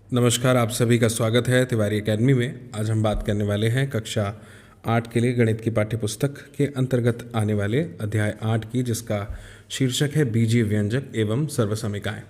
नमस्कार, आप सभी का स्वागत है तिवारी एकेडमी में। आज हम बात करने वाले हैं कक्षा 8 के लिए गणित की पाठ्यपुस्तक के अंतर्गत आने वाले अध्याय 8 की, जिसका शीर्षक है बीजीय व्यंजक एवं सर्वसमीकाएं।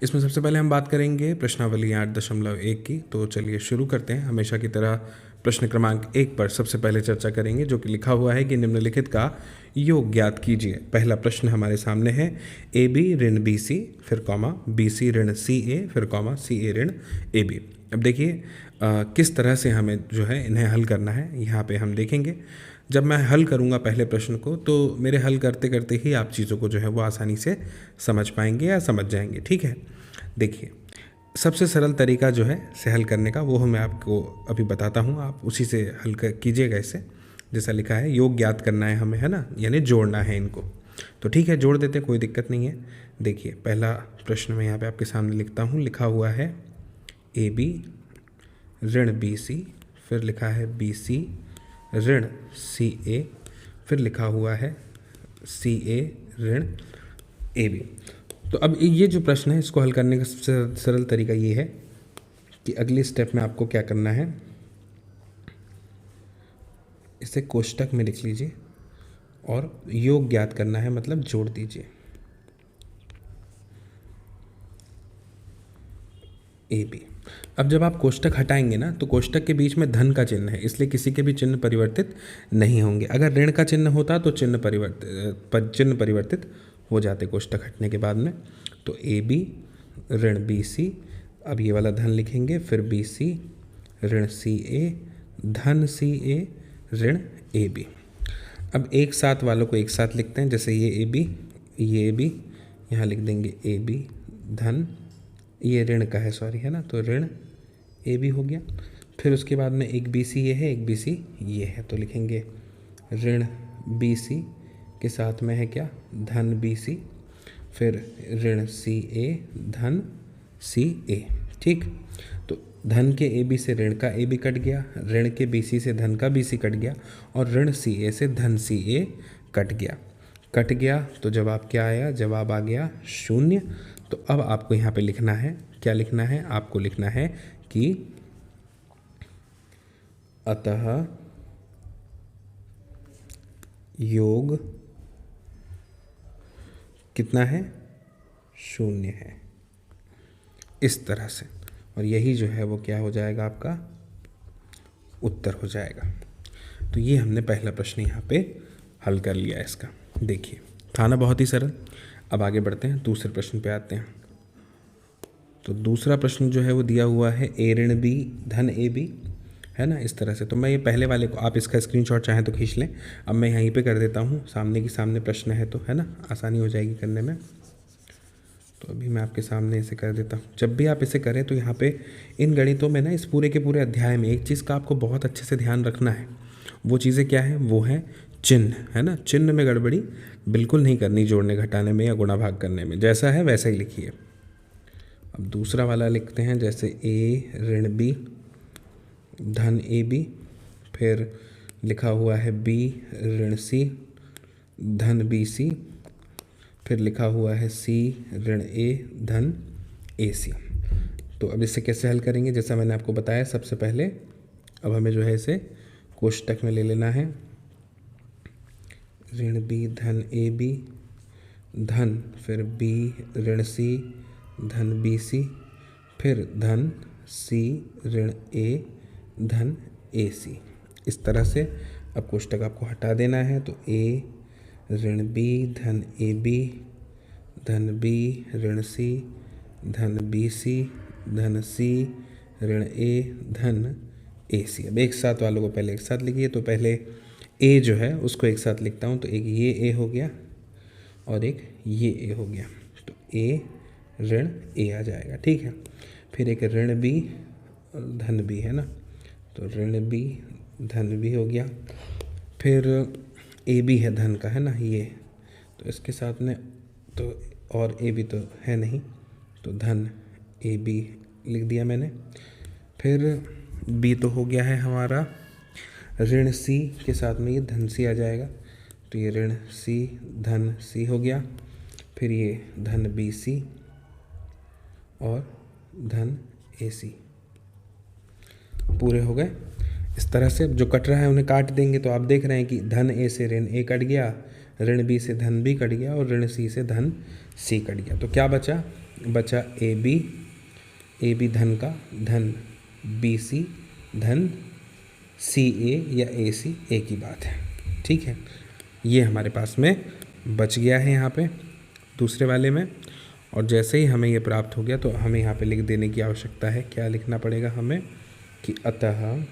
इसमें सबसे पहले हम बात करेंगे प्रश्नावली 8.1 की। तो चलिए शुरू करते हैं। हमेशा की तरह प्रश्न क्रमांक 1 पर सबसे पहले चर्चा करेंगे, जो कि लिखा हुआ है कि निम्नलिखित का योग ज्ञात कीजिए। पहला प्रश्न हमारे सामने है ए बी ऋण बी सी फिर कॉमा बी सी ऋण सी ए फिर कॉमा सी ए ऋण ए बी। अब देखिए किस तरह से हमें जो है इन्हें हल करना है, यहाँ पे हम देखेंगे। जब मैं हल करूँगा पहले प्रश्न को, तो मेरे हल करते करते ही आप चीज़ों को जो है वो आसानी से समझ पाएंगे या समझ जाएंगे। ठीक है, देखिए सबसे सरल तरीका जो है से हल करने का, वो मैं आपको अभी बताता हूँ। आप उसी से हल कीजिएगा इसे। जैसा लिखा है योग ज्ञात करना है हमें, है ना, यानी जोड़ना है इनको। तो ठीक है, जोड़ देते, कोई दिक्कत नहीं है। देखिए पहला प्रश्न मैं यहाँ पे आपके सामने लिखता हूँ। लिखा हुआ है ए बी ऋण बी सी, फिर लिखा है बी सी ऋण सी ए, फिर लिखा हुआ है सी ए ऋण ए बी। तो अब ये जो प्रश्न है, इसको हल करने का सबसे सरल तरीका ये है कि अगली स्टेप में आपको क्या करना है, इसे कोष्टक में लिख लीजिए और योग ज्ञात करना है, मतलब जोड़ दीजिए ए बी। अब जब आप कोष्टक हटाएंगे ना, तो कोष्टक के बीच में धन का चिन्ह है, इसलिए किसी के भी चिन्ह परिवर्तित नहीं होंगे। अगर ऋण का चिन्ह होता तो चिन्ह परिवर्तित हो जाते कोष्टक हटने के बाद में। तो ए बी ऋण बी सी, अब ये वाला धन लिखेंगे, फिर बी सी ऋण सी ए धन सी ए ऋण ए बी। अब एक साथ वालों को एक साथ लिखते हैं, जैसे ये ए बी, ये ए बी, यहाँ लिख देंगे ए बी धन, ये ऋण का है, सॉरी, है ना, तो ऋण ए बी हो गया। फिर उसके बाद में एक बी सी ये है, एक बी सी ये है, तो लिखेंगे ऋण बी सी के साथ में है क्या, धन बी सी, फिर ऋण सी ए धन सी ए। ठीक, तो धन के ए बी से ऋण का ए बी कट गया, ऋण के बी सी से धन का बी सी कट गया, और ऋण सी ए से धन सी ए कट गया। तो जवाब क्या आया, जवाब आ गया 0। तो अब आपको यहाँ पे लिखना है, क्या लिखना है, आपको लिखना है कि अतः योग कितना है, 0 है, इस तरह से। और यही जो है वो क्या हो जाएगा, आपका उत्तर हो जाएगा। तो ये हमने पहला प्रश्न यहाँ पे हल कर लिया है इसका। देखिए था ना बहुत ही सरल। अब आगे बढ़ते हैं, दूसरे प्रश्न पे आते हैं। तो दूसरा प्रश्न जो है वो दिया हुआ है ए ऋण बी धन ए बी, है ना, इस तरह से। तो मैं ये पहले वाले को, आप इसका स्क्रीनशॉट चाहें तो खींच लें। अब मैं यहीं पे कर देता हूँ, सामने की सामने प्रश्न है तो, है ना, आसानी हो जाएगी करने में। तो अभी मैं आपके सामने इसे कर देता हूँ। जब भी आप इसे करें तो यहाँ पे इन गणितों में ना, इस पूरे के पूरे अध्याय में एक चीज़ का आपको बहुत अच्छे से ध्यान रखना है। वो चीज़ें क्या है, वो है चिन्ह, है ना। चिन्ह में गड़बड़ी बिल्कुल नहीं करनी, जोड़ने घटाने में या गुणा भाग करने में। जैसा है वैसा ही लिखिए। अब दूसरा वाला लिखते हैं, जैसे ए ऋण बी धन ए बी, फिर लिखा हुआ है बी ऋण सी धन बी सी, फिर लिखा हुआ है सी ऋण ए धन ए सी। तो अब इसे कैसे हल करेंगे, जैसा मैंने आपको बताया सबसे पहले, अब हमें जो है इसे कोष्टक में ले लेना है। ऋण बी धन ए बी धन, फिर बी ऋण सी धन बी सी, फिर धन सी ऋण ए धन ए सी, इस तरह से। अब कोष्टक आपको हटा देना है। तो ए ऋण बी धन ए बी धन बी ऋण सी धन बी सी धन सी ऋण ए धन ए सी। अब एक साथ वालों को पहले एक साथ लिखिए। तो पहले ए जो है उसको एक साथ लिखता हूँ। तो एक ये ए हो गया और एक ये ए हो गया, तो ए ऋण ए आ जाएगा। ठीक है, फिर एक ऋण बी और धन बी, है ना, तो ऋण बी धन बी हो गया। फिर ए बी है धन का, है ना, ये, तो इसके साथ में तो, और ए बी तो है नहीं, तो धन ए बी लिख दिया मैंने। फिर बी तो हो गया है हमारा ऋण सी के साथ में ये धन सी आ जाएगा, तो ये ऋण सी धन सी हो गया। फिर ये धन बी सी और धन AC। पूरे हो गए। इस तरह से जो कट रहा है उन्हें काट देंगे तो आप देख रहे हैं कि धन A से ऋण A कट गया, ऋण B से धन B कट गया और ऋण C से धन C कट गया। तो क्या बचा? बचा AB धन का धन BC धन CA या AC, एक ही बात है। ठीक है, ये हमारे पास में बच गया है यहाँ पे दूसरे वाले में। और जैसे ही हमें ये प्राप्त हो गया तो हमें यहाँ पे लिख देने की आवश्यकता है। क्या लिखना पड़ेगा हमें कि अतः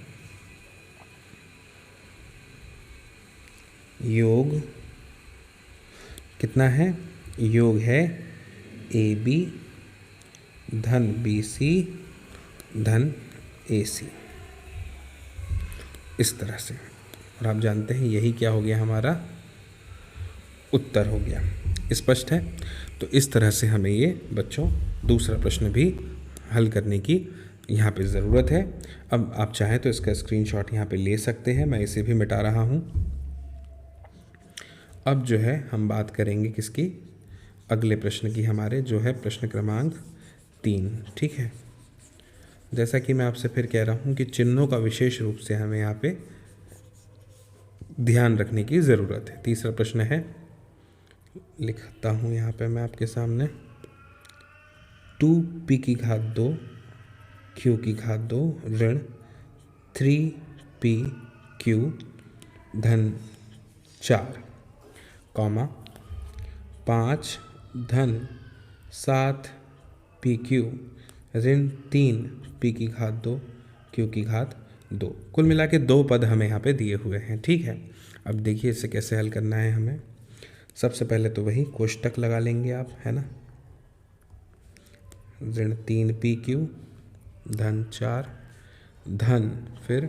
योग कितना है? योग है AB धन BC धन AC, इस तरह से। और आप जानते हैं यही क्या हो गया? हमारा उत्तर हो गया। स्पष्ट है? तो इस तरह से हमें ये बच्चों दूसरा प्रश्न भी हल करने की यहाँ पे ज़रूरत है। अब आप चाहें तो इसका स्क्रीनशॉट यहाँ पे ले सकते हैं, मैं इसे भी मिटा रहा हूँ। अब जो है हम बात करेंगे किसकी? अगले प्रश्न की, हमारे जो है प्रश्न क्रमांक 3। ठीक है, जैसा कि मैं आपसे फिर कह रहा हूँ कि चिन्हों का विशेष रूप से हमें यहाँ पे ध्यान रखने की ज़रूरत है। तीसरा प्रश्न है, लिखता हूँ यहाँ पे मैं आपके सामने, 2p की घात 2 q की घात 2 ऋण 3pq धन 4 कॉमा 5 धन 7pq ऋण 3p की घात 2 q की घात 2। कुल मिला के 2 पद हमें यहाँ पे दिए हुए हैं। ठीक है, अब देखिए इसे कैसे हल करना है हमें। सबसे पहले तो वही कोष्टक लगा लेंगे आप, है ना। ऋण 3pq धन 4 धन फिर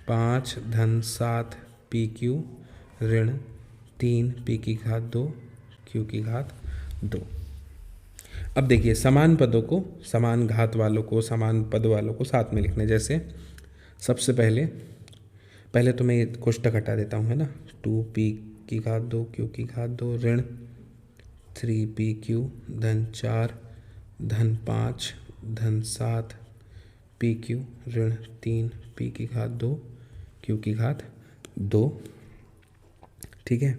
5 धन 7pq ऋण 3p की घात 2 q की घात 2। अब देखिए समान पदों को, समान घात वालों को, समान पद वालों को साथ में लिखने। जैसे सबसे पहले तो मैं ये कोष्टक हटा देता हूँ, है ना। 2p की घात 2 q की घात 2 ऋण 3pq धन 4 धन 5 धन 7pq ऋण 3p की घात 2 q की घात 2। ठीक है,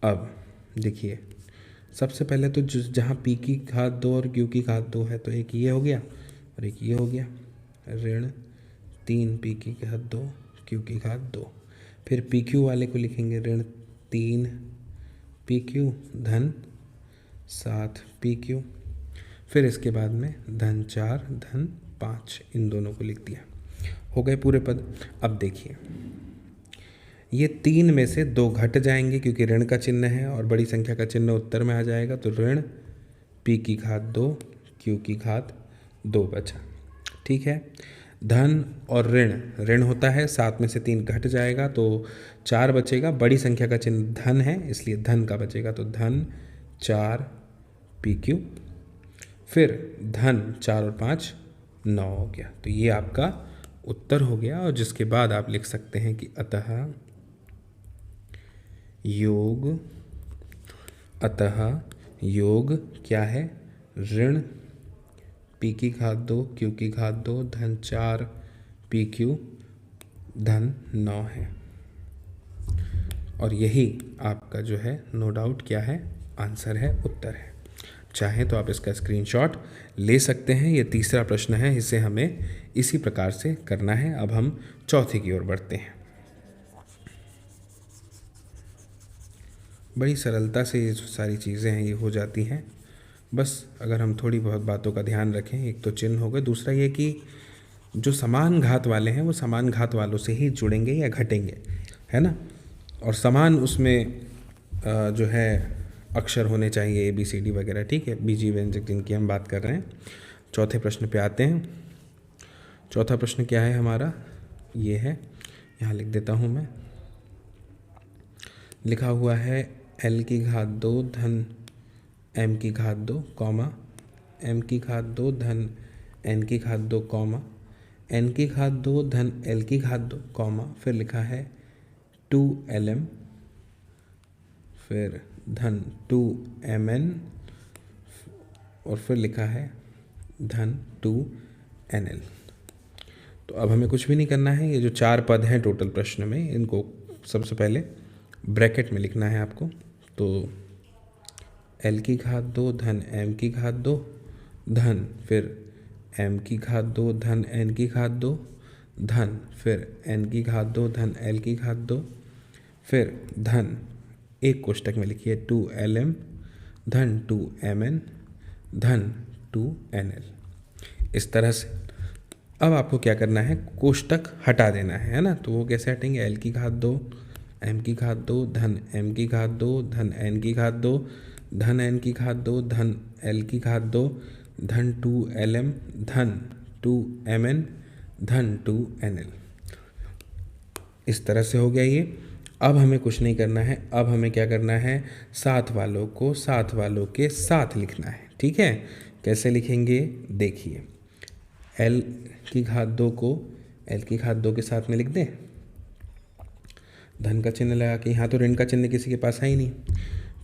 अब देखिए सबसे पहले तो जहाँ p की घात 2 और q की घात 2 है तो एक ये हो गया और एक ये हो गया। ऋण 3p की घात 2 q की घात 2। फिर pq वाले को लिखेंगे ऋण 3pq धन 7pq। फिर इसके बाद में धन 4 धन 5, इन दोनों को लिख दिया। हो गए पूरे पद। अब देखिए ये 3 में से 2 घट जाएंगे क्योंकि ऋण का चिन्ह है और बड़ी संख्या का चिन्ह उत्तर में आ जाएगा। तो ऋण p की घात 2 q की घात 2 बचा। ठीक है, धन और ऋण होता है, 7 में से 3 घट जाएगा तो 4 बचेगा। बड़ी संख्या का चिन्ह धन है इसलिए धन का बचेगा, तो धन 4pq। फिर धन 4 और 5 9 हो गया। तो ये आपका उत्तर हो गया। और जिसके बाद आप लिख सकते हैं कि अतः योग क्या है? ऋण p की घात 2 q की घात 2 धन 4pq धन 9 है। और यही आपका जो है नो डाउट क्या है? आंसर है, उत्तर है। चाहे तो आप इसका स्क्रीनशॉट ले सकते हैं। ये तीसरा प्रश्न है, इसे हमें इसी प्रकार से करना है। अब हम चौथे की ओर बढ़ते हैं। बड़ी सरलता से ये सारी चीज़ें हैं ये हो जाती हैं। बस अगर हम थोड़ी बहुत बातों का ध्यान रखें। एक तो चिन्ह हो गए, दूसरा ये कि जो समान घात वाले हैं वो समान घात वालों से ही जुड़ेंगे या घटेंगे, है ना। और समान उसमें जो है अक्षर होने चाहिए, ABCD वगैरह। ठीक है, बीजीय व्यंजक जिनकी हम बात कर रहे हैं। चौथे प्रश्न पे आते हैं। चौथा प्रश्न क्या है हमारा? ये है, यहाँ लिख देता हूँ मैं। लिखा हुआ है L की घात 2 धन M की घात 2 कॉमा M की घात 2 धन N की घात 2 कॉमा N की घात 2 धन L की घात 2 कॉमा फिर लिखा है 2LM फिर धन 2MN और फिर लिखा है धन 2 NL। तो अब हमें कुछ भी नहीं करना है, ये जो 4 पद हैं टोटल प्रश्न में, इनको सबसे पहले ब्रैकेट में लिखना है आपको। तो L की घात 2 धन M की घात 2 धन फिर M की घात 2 धन N की घात 2 धन फिर N की घात 2 धन L की घात 2 फिर धन एक कोष्टक में लिखिए 2LM धन 2MN धन 2NL। इस तरह से अब आपको क्या करना है, कोष्टक हटा देना है ना। तो वो कैसे हटेंगे, L की घात 2 M की घात 2 धन M की घात 2 धन N की घात 2 धन N की घात 2 धन L की घात 2 धन 2LM धन 2MN धन 2NL। इस तरह से हो गया ये। अब हमें कुछ नहीं करना है, अब हमें क्या करना है, साथ वालों को साथ वालों के साथ लिखना है। ठीक है, कैसे लिखेंगे देखिए, L की घात 2 को L की घात 2 के साथ में लिख दें, धन का चिन्ह लगा के। यहाँ तो ऋण का चिन्ह किसी के पास है ही नहीं।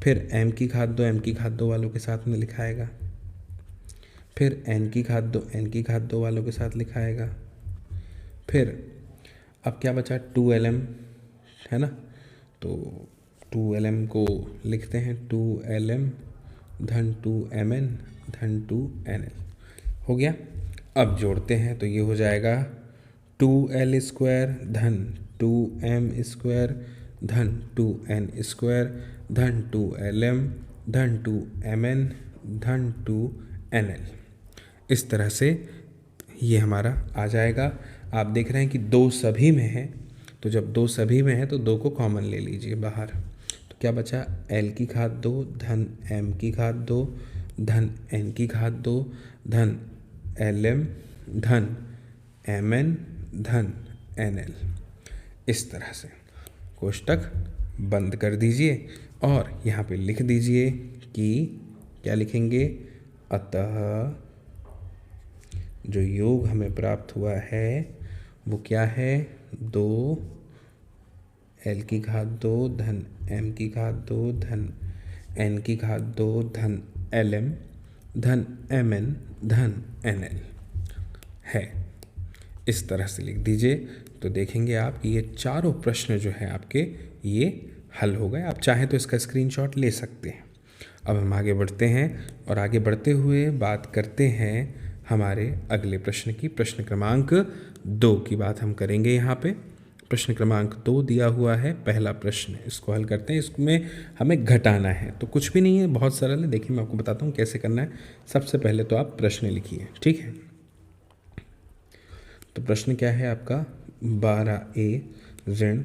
फिर M की घात 2 M की घात 2 वालों के साथ में लिखाएगा। फिर N की घात 2 N की घात 2 वालों के साथ लिखाएगा। फिर अब क्या बचा, 2LM है ना। तो 2LM को लिखते हैं 2LM धन 2MN धन 2NL। हो गया। अब जोड़ते हैं तो ये हो जाएगा 2L स्क्वायर धन 2M स्क्वायर धन 2N स्क्वायर धन 2LM धन 2MN धन 2NL। इस तरह से ये हमारा आ जाएगा। आप देख रहे हैं कि 2 सभी में है, तो जब 2 सभी में है तो 2 को कॉमन ले लीजिए बाहर। तो क्या बचा, L की घात 2 धन M की घात 2 धन N की घात 2 धन LM धन MN धन NL। इस तरह से कोष्टक बंद कर दीजिए और यहाँ पे लिख दीजिए कि क्या लिखेंगे, अतः जो योग हमें प्राप्त हुआ है वो क्या है, 2 L की घात 2 धन M की घात 2 धन N की घात 2 धन LM धन MN धन NL है। इस तरह से लिख दीजिए तो देखेंगे आप कि ये चारों प्रश्न जो हैं आपके ये हल हो गए। आप चाहें तो इसका स्क्रीनशॉट ले सकते हैं। अब हम आगे बढ़ते हैं और आगे बढ़ते हुए बात करते हैं हमारे अगले प्रश्न की। प्रश्न क्रमांक 2 की बात हम करेंगे। यहाँ पे प्रश्न क्रमांक 2 दिया हुआ है, पहला प्रश्न, इसको हल करते हैं। इसमें हमें घटाना है, तो कुछ भी नहीं है, बहुत सरल है। देखिए मैं आपको बताता हूँ कैसे करना है। सबसे पहले तो आप प्रश्न लिखिए, ठीक है। तो प्रश्न क्या है आपका, 12A ऋण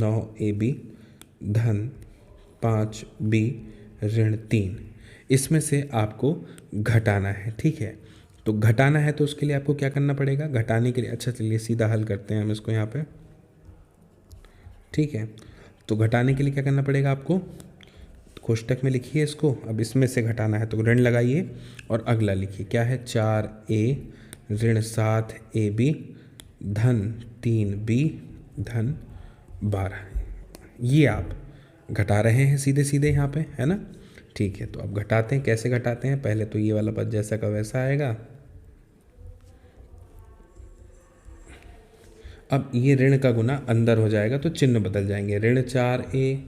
9AB धन 5B ऋण 3, इसमें से आपको घटाना है, ठीक है। तो घटाना है तो उसके लिए आपको क्या करना पड़ेगा, घटाने के लिए, अच्छा चलिए सीधा हल करते हैं हम इसको यहाँ पे, ठीक है। तो घटाने के लिए क्या करना पड़ेगा आपको, कोष्टक में लिखिए इसको। अब इसमें से घटाना है तो ऋण लगाइए और अगला लिखिए, क्या है, 4A ऋण 7AB धन 3B धन 12। ये आप घटा रहे हैं सीधे सीधे यहाँ पे, है ना, ठीक है। तो अब घटाते हैं, कैसे घटाते हैं, पहले तो ये वाला पद जैसा का वैसा आएगा। अब ये ऋण का गुना अंदर हो जाएगा तो चिन्ह बदल जाएंगे, ऋण 4A,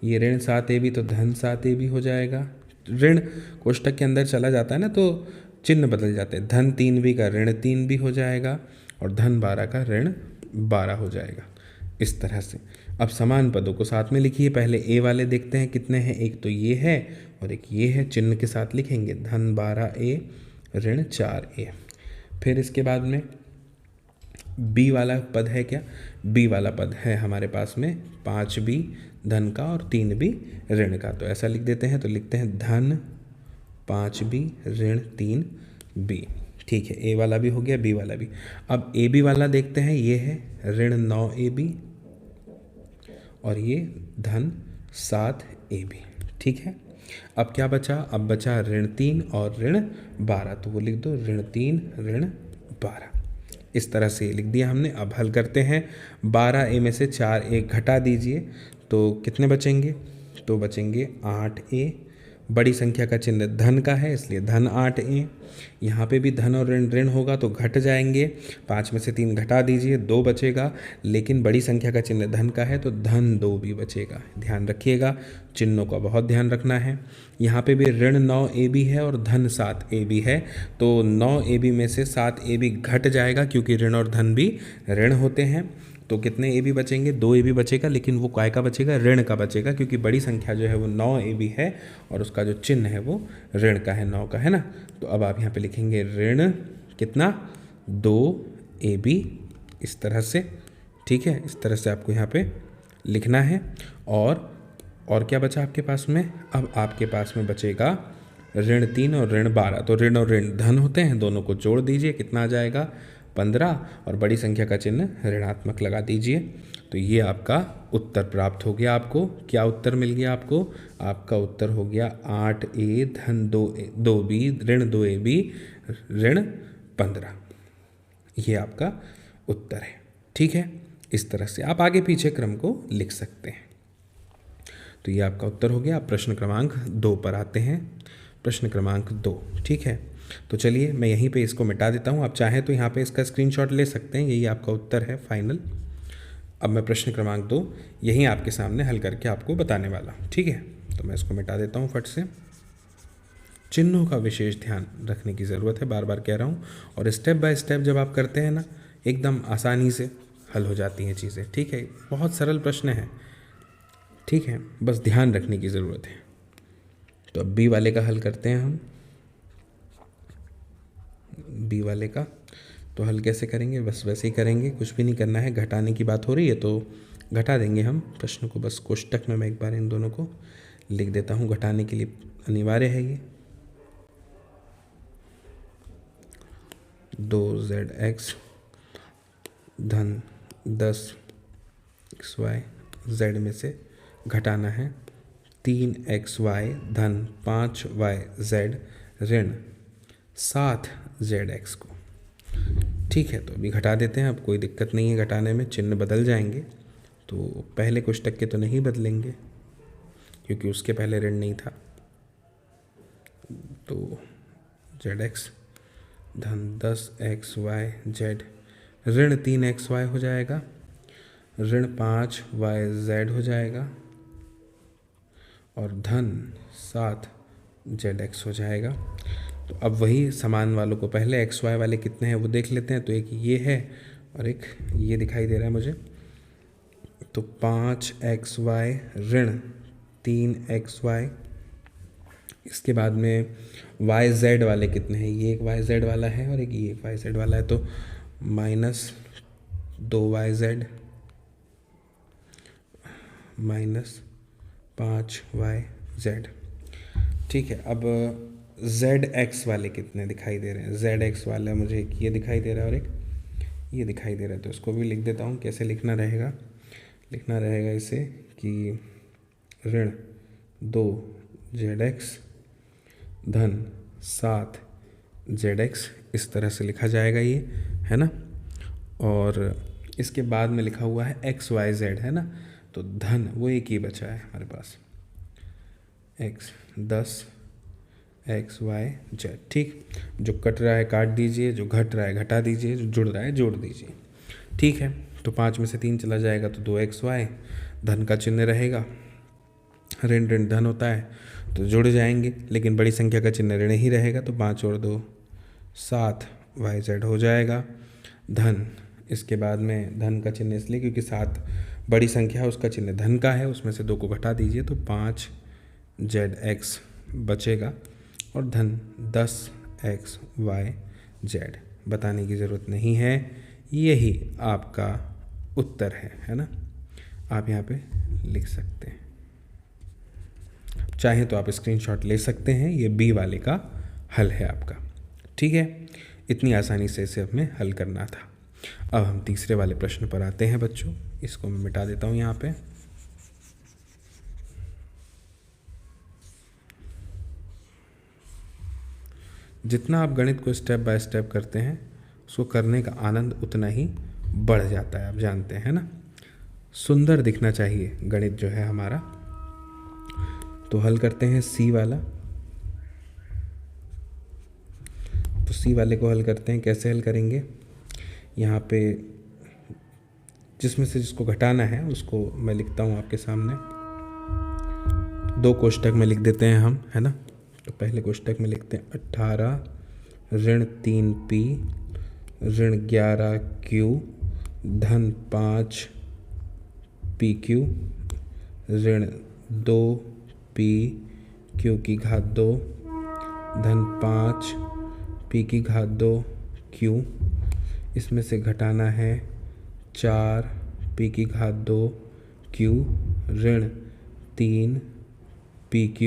ये ऋण 7AB तो धन 7AB हो जाएगा। ऋण कोष्टक के अंदर चला जाता है ना तो चिन्ह बदल जाते हैं, धन 3B का ऋण 3B हो जाएगा और धन 12 का ऋण 12 हो जाएगा। इस तरह से अब समान पदों को साथ में लिखिए। पहले ए वाले देखते हैं कितने हैं, एक तो ये है और एक ये है, चिन्ह के साथ लिखेंगे, धन 12A ऋण 4A। फिर इसके बाद में बी वाला पद है, क्या, बी वाला पद है हमारे पास में 5B धन का और 3B ऋण का। तो ऐसा लिख देते हैं, तो लिखते हैं धन 5B ऋण 3B, ठीक है। ए वाला भी हो गया, बी वाला भी। अब ए बी वाला देखते हैं, ये है ऋण 9AB और ये धन 7AB, ठीक है। अब क्या बचा, अब बचा ऋण 3 और ऋण 12, तो वो लिख दो ऋण 3 ऋण 12। इस तरह से लिख दिया हमने। अब हल करते हैं, 12A में से 4A घटा दीजिए तो कितने बचेंगे, तो बचेंगे 8A बड़ी संख्या का चिन्ह धन का है इसलिए धन 8a। यहाँ पे भी धन और ऋण ऋण होगा तो घट जाएंगे, 5 में से 3 घटा दीजिए, 2 बचेगा। लेकिन बड़ी संख्या का चिन्ह धन का है तो धन 2 भी बचेगा। ध्यान रखिएगा, चिन्हों का बहुत ध्यान रखना है। यहाँ पे भी ऋण 9ab है और धन 7ab है, तो 9ab में से 7ab घट जाएगा क्योंकि ऋण और धन भी ऋण होते हैं। तो कितने ए बी बचेंगे? 2 ए बी बचेगा, लेकिन वो काय का बचेगा? ऋण का बचेगा, क्योंकि बड़ी संख्या जो है वो 9 ए बी है और उसका जो चिन्ह है वो ऋण का है, 9 का है ना। तो अब आप यहाँ पे लिखेंगे ऋण कितना? 2 ए बी, इस तरह से, ठीक है। इस तरह से आपको यहाँ पे लिखना है। और क्या बचा आपके पास में? अब आपके पास में बचेगा ऋण 3 और ऋण 12। तो ऋण और ऋण धन होते हैं, दोनों को जोड़ दीजिए, कितना आ जाएगा? 15, और बड़ी संख्या का चिन्ह ऋणात्मक लगा दीजिए। तो ये आपका उत्तर प्राप्त हो गया। आपको क्या उत्तर मिल गया? आपका उत्तर हो गया 8a धन 2b ऋण 2ab ऋण 15। ये आपका उत्तर है, ठीक है। इस तरह से आप आगे पीछे क्रम को लिख सकते हैं। तो ये आपका उत्तर हो गया। आप प्रश्न क्रमांक 2 पर आते हैं। प्रश्न क्रमांक 2, ठीक है। तो चलिए मैं यहीं पे इसको मिटा देता हूँ। आप चाहें तो यहाँ पे इसका स्क्रीनशॉट ले सकते हैं, यही आपका उत्तर है फाइनल। अब मैं प्रश्न क्रमांक 2 यहीं आपके सामने हल करके आपको बताने वाला हूँ, ठीक है। तो मैं इसको मिटा देता हूँ फट से। चिन्हों का विशेष ध्यान रखने की ज़रूरत है, बार बार कह रहा हूँ। और स्टेप बाय स्टेप जब आप करते हैं ना, एकदम आसानी से हल हो जाती हैं चीज़ें, ठीक है। बहुत सरल प्रश्न है, ठीक है, बस ध्यान रखने की ज़रूरत है। तो अब बी वाले का हल करते हैं हम। बी वाले का तो हल कैसे करेंगे? बस वैसे ही करेंगे, कुछ भी नहीं करना है। घटाने की बात हो रही है तो घटा देंगे हम प्रश्न को। बस कोष्टक में मैं एक बार इन दोनों को लिख देता हूँ, घटाने के लिए अनिवार्य है ये। 2zx धन 10xy z में से घटाना है 3xy धन 5yz ऋण 7zx को, ठीक है। तो अभी घटा देते हैं, अब कोई दिक्कत नहीं है घटाने में, चिन्ह बदल जाएंगे। तो पहले कोष्टक के तो नहीं बदलेंगे क्योंकि उसके पहले ऋण नहीं था। तो zx धन 10xyz ऋण 3xy हो जाएगा, ऋण 5yz हो जाएगा और धन 7zx हो जाएगा। तो अब वही समान वालों को पहले xy वाले कितने हैं वो देख लेते हैं। तो एक ये है और एक ये दिखाई दे रहा है मुझे। तो 5xy ऋण 3xy, इसके बाद में yz वाले कितने हैं? ये एक yz वाला है और एक ये yz वाला है, तो -2yz -5yz, ठीक है। अब zx वाले कितने दिखाई दे रहे हैं? zx वाला मुझे एक ये दिखाई दे रहा है और एक ये दिखाई दे रहा है, तो इसको भी लिख देता हूँ। कैसे लिखना रहेगा? लिखना रहेगा इसे कि ऋण 2zx धन 7zx, इस तरह से लिखा जाएगा ये, है ना। और इसके बाद में लिखा हुआ है xyz, है ना। तो धन वो एक ही बचा है हमारे पास, 10xyz, ठीक। जो कट रहा है काट दीजिए, जो घट रहा है घटा दीजिए, जो जुड़ रहा है जोड़ दीजिए, ठीक है। तो 5 में से 3 चला जाएगा तो 2xy, धन का चिन्ह रहेगा, ऋण ऋण धन होता है तो जुड़ जाएंगे, लेकिन बड़ी संख्या का चिन्ह ऋण ही रहेगा। तो 5 और 2 7yz हो जाएगा। धन, इसके बाद में धन का चिन्ह इसलिए क्योंकि 7 बड़ी संख्या है, उसका चिन्ह धन का है, उसमें से 2 को घटा दीजिए तो 5zx बचेगा और धन 10xyz। बताने की ज़रूरत नहीं है, यही आपका उत्तर है ना। आप यहाँ पे लिख सकते हैं, चाहे तो आप स्क्रीनशॉट ले सकते हैं। ये बी वाले का हल है आपका, ठीक है। इतनी आसानी से इसे हमें हल करना था। अब हम तीसरे वाले प्रश्न पर आते हैं बच्चों। इसको मैं मिटा देता हूँ यहाँ पे। जितना आप गणित को स्टेप बाय स्टेप करते हैं, उसको करने का आनंद उतना ही बढ़ जाता है, आप जानते हैं ना। सुंदर दिखना चाहिए गणित जो है हमारा। तो हल करते हैं सी वाला। सी वाले को हल करते हैं। कैसे हल करेंगे, यहाँ पे जिसमें से जिसको घटाना है उसको मैं लिखता हूँ आपके सामने। 2 कोष्टक में लिख देते हैं हम, है ना। तो पहले कोष्टक में लिखते हैं 18 ऋण 3p ऋण 11q धन 5pq ऋण 2p q की घात 2 धन 5p की घात 2 q। इसमें से घटाना है 4p की घात 2 q ऋण 3pq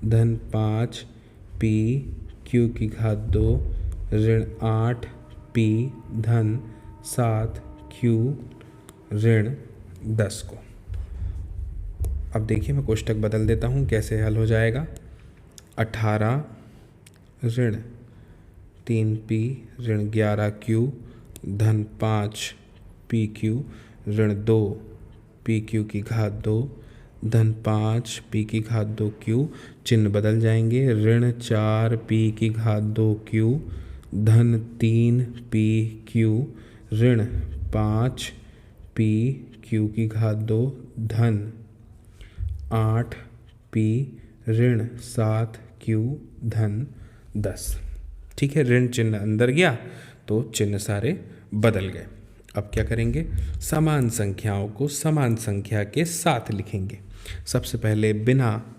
धन 5p q की घात 2 ऋण 8p धन 7q ऋण 10 को। अब देखिए मैं कोष्टक बदल देता हूँ, कैसे हल हो जाएगा। 18 ऋण 3p ऋण 11q धन 5pq ऋण 2pq की घात 2 धन 5p की घात 2q। चिन्ह बदल जाएंगे। ऋण 4p की घात 2q धन 3pq ऋण 5pq की घात 2 धन 8p ऋण 7q धन 10। ठीक है, ऋण चिन्ह अंदर गया तो चिन्ह सारे बदल गए। अब क्या करेंगे, समान संख्याओं को समान संख्या के साथ लिखेंगे। सबसे पहले बिना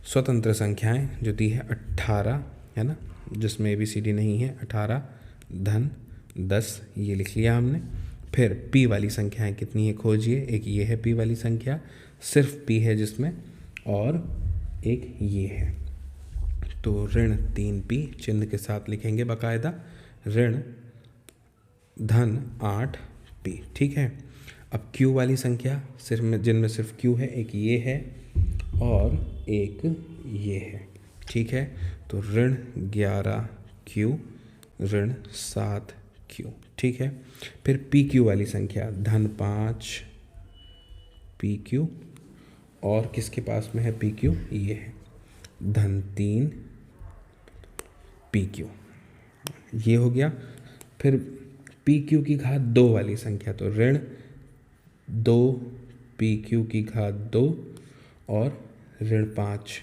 स्वतंत्र संख्याएं जो दी है 18, है ना, जिसमें ABCD नहीं है, 18 धन 10 ये लिख लिया हमने। फिर P वाली संख्याएं कितनी है खोजिए। एक ये है P वाली संख्या, सिर्फ P है जिसमें, और एक ये है। तो ऋण 3p चिन्ह के साथ लिखेंगे बाकायदा, ऋण धन 8p। ठीक है। अब Q वाली संख्या सिर्फ में, जिनमें सिर्फ Q है, एक ये है और एक ये है। ठीक है, तो ऋण 11q ऋण 7q। ठीक है। फिर PQ वाली संख्या धन 5pq, और किसके पास में है PQ, ये है, धन 3pq, ये हो गया। फिर PQ की घात 2 वाली संख्या, तो ऋण 2pq की घात 2 और ऋण 5pq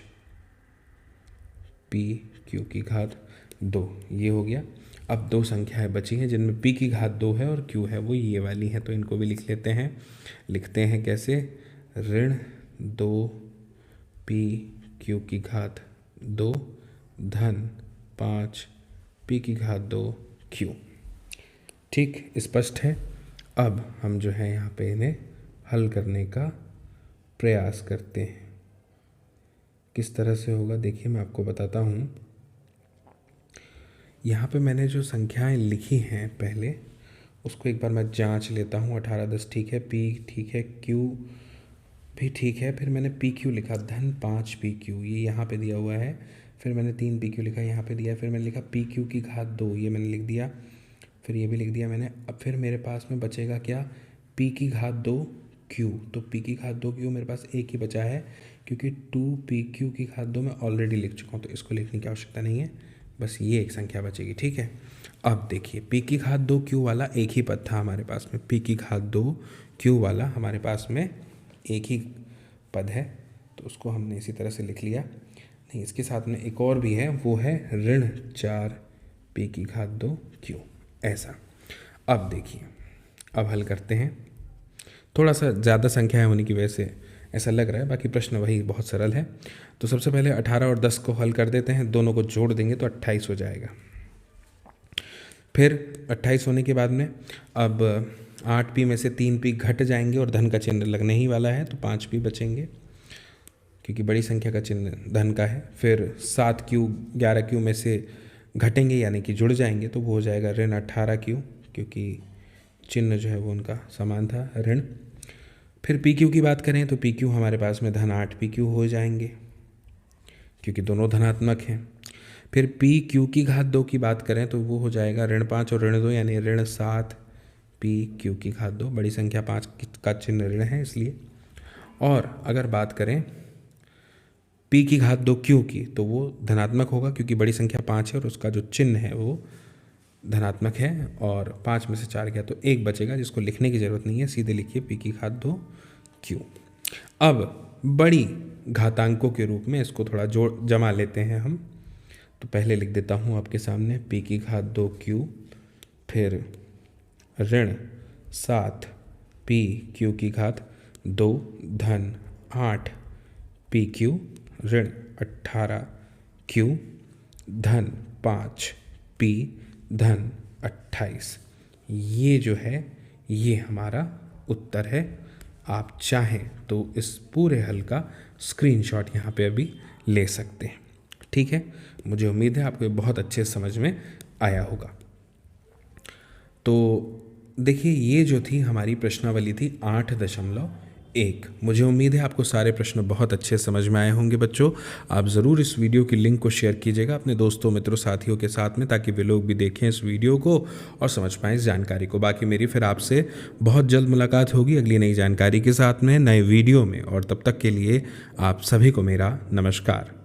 की घात 2, ये हो गया। अब 2 संख्याएं बची हैं जिनमें p की घात 2 है और q है वो ये वाली है, तो इनको भी लिख लेते हैं। लिखते हैं कैसे, ऋण 2pq की घात 2 धन 5p की घात 2q। ठीक, स्पष्ट है। अब हम जो है यहाँ पे इन्हें हल करने का प्रयास करते हैं। किस तरह से होगा देखिए, मैं आपको बताता हूँ। यहाँ पे मैंने जो संख्याएं लिखी हैं पहले, उसको एक बार मैं जांच लेता हूँ। 18 10 ठीक है, P ठीक है, Q भी ठीक है। फिर मैंने PQ लिखा धन 5pq, ये यहाँ पे दिया हुआ है। फिर मैंने 3pq लिखा, यहाँ पे दिया। फिर मैंने लिखा PQ की घात 2, ये मैंने लिख दिया। फिर ये भी लिख दिया मैंने। अब फिर मेरे पास में बचेगा क्या, P की घात 2q। तो P की घात 2q मेरे पास एक ही बचा है, क्योंकि 2pq की घात 2 मैं ऑलरेडी लिख चुका हूँ, तो इसको लिखने की आवश्यकता नहीं है। बस ये एक संख्या बचेगी। ठीक है। अब देखिए, P की घात 2q वाला एक ही पद था हमारे पास में, P की घात 2q वाला हमारे पास में एक ही पद है, तो उसको हमने इसी तरह से लिख लिया। नहीं, इसके साथ में एक और भी है, वो है ऋण 4p की घात 2q, ऐसा। अब देखिए, अब हल करते हैं। थोड़ा सा ज़्यादा संख्याएं होने की वजह से ऐसा लग रहा है, बाकी प्रश्न वही बहुत सरल है। तो सबसे पहले 18 और 10 को हल कर देते हैं, दोनों को जोड़ देंगे तो 28 हो जाएगा। फिर 28 होने के बाद में अब 8p में से 3p घट जाएंगे और धन का चिन्ह लगने ही वाला है, तो 5p बचेंगे, क्योंकि बड़ी संख्या का चिन्ह धन का है। फिर 7q 11q में से घटेंगे यानी कि जुड़ जाएंगे, तो वो हो जाएगा ऋण 18q, क्योंकि चिन्ह जो है वो उनका समान था, ऋण। फिर PQ की बात करें तो PQ हमारे पास में धन 8pq हो जाएंगे, क्योंकि दोनों धनात्मक हैं। फिर PQ की घात 2 की बात करें तो वो हो जाएगा ऋण 5 और ऋण 2, यानी ऋण 7pq की घात 2। बड़ी संख्या 5 का चिन्ह ऋण है इसलिए। और अगर बात करें p की घात 2 q की, तो वो धनात्मक होगा क्योंकि बड़ी संख्या 5 है और उसका जो चिन्ह है वो धनात्मक है, और 5 में से 4 गया तो 1 बचेगा, जिसको लिखने की ज़रूरत नहीं है, सीधे लिखिए p की घात 2 q। अब बड़ी घातांकों के रूप में इसको थोड़ा जमा लेते हैं हम। तो पहले लिख देता हूँ आपके सामने p की घात 2 q, फिर ऋण 7 p q की घात 2 धन 8 p q ऋण 18 q धन 5 p धन 28। ये जो है ये हमारा उत्तर है। आप चाहें तो इस पूरे हल का स्क्रीनशॉट यहाँ पे अभी ले सकते हैं। ठीक है, मुझे उम्मीद है आपको ये बहुत अच्छे समझ में आया होगा। तो देखिए, ये जो थी हमारी प्रश्नावली थी 8.1। मुझे उम्मीद है आपको सारे प्रश्न बहुत अच्छे समझ में आए होंगे बच्चों। आप ज़रूर इस वीडियो की लिंक को शेयर कीजिएगा अपने दोस्तों मित्रों साथियों के साथ में, ताकि वे लोग भी देखें इस वीडियो को और समझ पाएँ इस जानकारी को। बाकी मेरी फिर आपसे बहुत जल्द मुलाकात होगी अगली नई जानकारी के साथ में, नए वीडियो में, और तब तक के लिए आप सभी को मेरा नमस्कार।